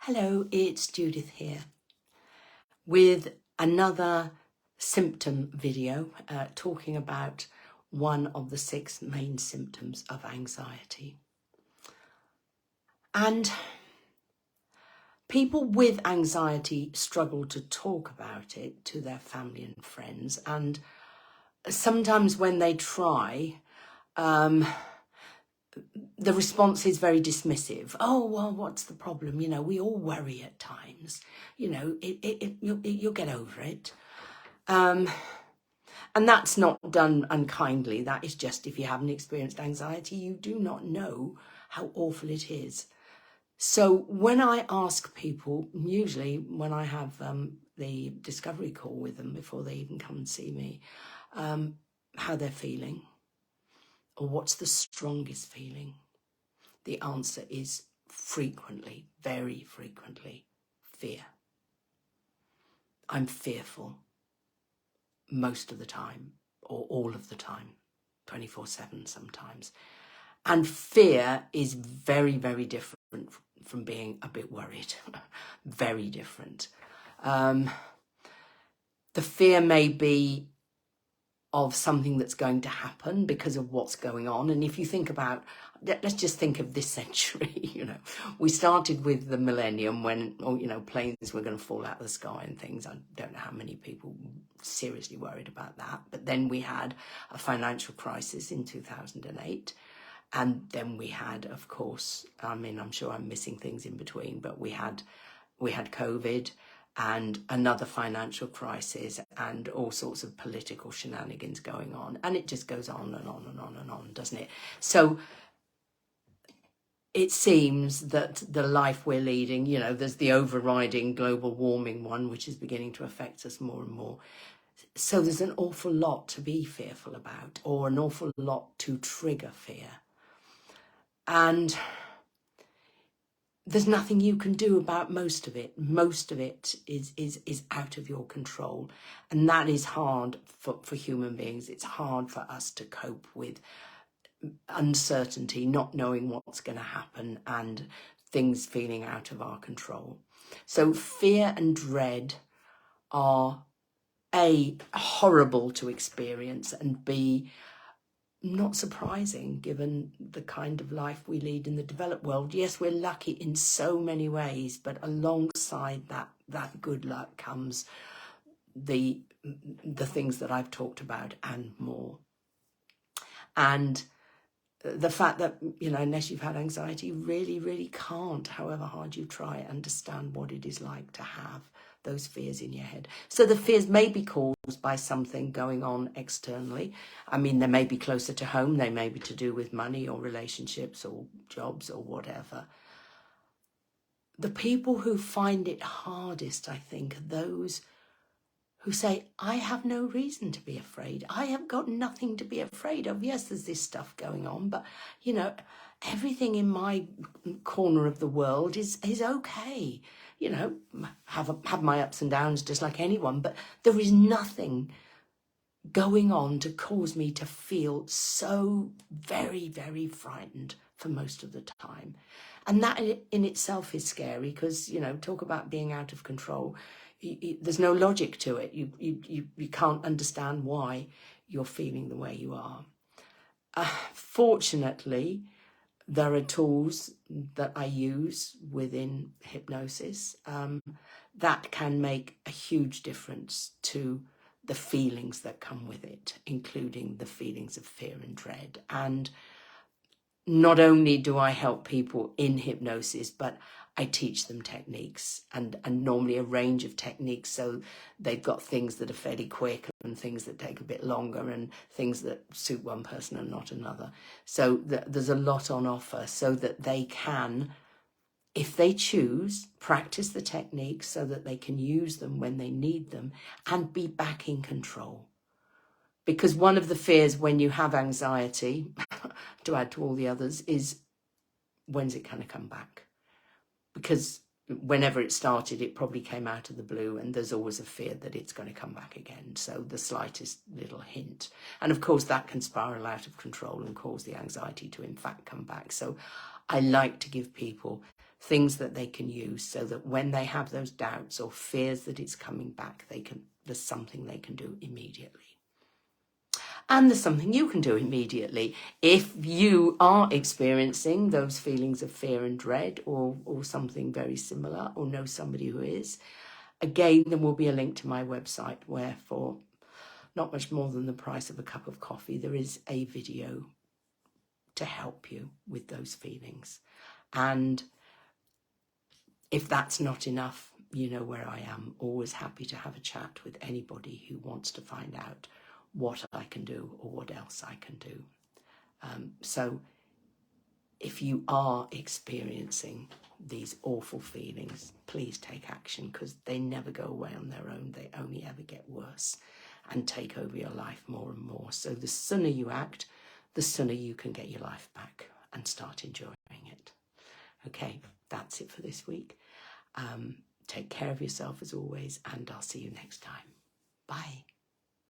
Hello, it's Judith here with another symptom video talking about one of the 6 main symptoms of anxiety. And people with anxiety struggle to talk about it to their family and friends, and sometimes when they try, the response is very dismissive. Oh, well, what's the problem? You know, we all worry at times. You know, you'll get over it. And that's not done unkindly. That is just, if you haven't experienced anxiety, you do not know how awful it is. So when I ask people, usually when I have the discovery call with them before they even come and see me, how they're feeling, or what's the strongest feeling, the answer is frequently, very frequently, fear. I'm fearful most of the time, or all of the time, 24/7 sometimes. And fear is very, very different from being a bit worried. Very different. The fear may be of something that's going to happen because of what's going on. And if you think about, let's just think of this century, you know, we started with the millennium when, planes were going to fall out of the sky and things. I don't know how many people seriously worried about that. But then we had a financial crisis in 2008. And then we had, of course, I'm sure I'm missing things in between, but we had COVID, and another financial crisis, and all sorts of political shenanigans going on. And it just goes on and on and on and on, doesn't it? So it seems that the life we're leading, there's the overriding global warming one, which is beginning to affect us more and more. So there's an awful lot to be fearful about, or an awful lot to trigger fear. And there's nothing you can do about most of it. Most of it is out of your control. And that is hard for human beings. It's hard for us to cope with uncertainty, not knowing what's going to happen, and things feeling out of our control. So fear and dread are A, horrible to experience, and B, not surprising given the kind of life we lead in the developed world. Yes, we're lucky in so many ways, but alongside that good luck comes the things that I've talked about and more. And the fact that, unless you've had anxiety, you really, really can't, however hard you try, understand what it is like to have those fears in your head. So the fears may be caused by something going on externally. They may be closer to home. They may be to do with money or relationships or jobs or whatever. The people who find it hardest, I think, are those who say, I have no reason to be afraid. I have got nothing to be afraid of. Yes, there's this stuff going on, but, everything in my corner of the world is okay. Have my ups and downs just like anyone, but there is nothing going on to cause me to feel so very, very frightened for most of the time. And that in itself is scary because, talk about being out of control. There's no logic to it. You can't understand why you're feeling the way you are. Fortunately, there are tools that I use within hypnosis that can make a huge difference to the feelings that come with it, including the feelings of fear and dread. And not only do I help people in hypnosis, but I teach them techniques, and normally a range of techniques. So they've got things that are fairly quick and things that take a bit longer and things that suit one person and not another. So there's a lot on offer so that they can, if they choose, practice the techniques so that they can use them when they need them and be back in control. Because one of the fears when you have anxiety, to add to all the others, is when's it going to come back? Because whenever it started, it probably came out of the blue, and there's always a fear that it's going to come back again. So the slightest little hint. And of course, that can spiral out of control and cause the anxiety to, in fact, come back. So I like to give people things that they can use so that when they have those doubts or fears that it's coming back, there's something they can do immediately. And there's something you can do immediately if you are experiencing those feelings of fear and dread, or something very similar, or know somebody who is. Again, there will be a link to my website where, for not much more than the price of a cup of coffee, there is a video to help you with those feelings. And if that's not enough, you know where I am. Always happy to have a chat with anybody who wants to find out what I can do or what else I can do. So if you are experiencing these awful feelings, please take action, because they never go away on their own. They only ever get worse and take over your life more and more. So the sooner you act, the sooner you can get your life back and start enjoying it. Okay, that's it for this week. Take care of yourself as always, and I'll see you next time. Bye.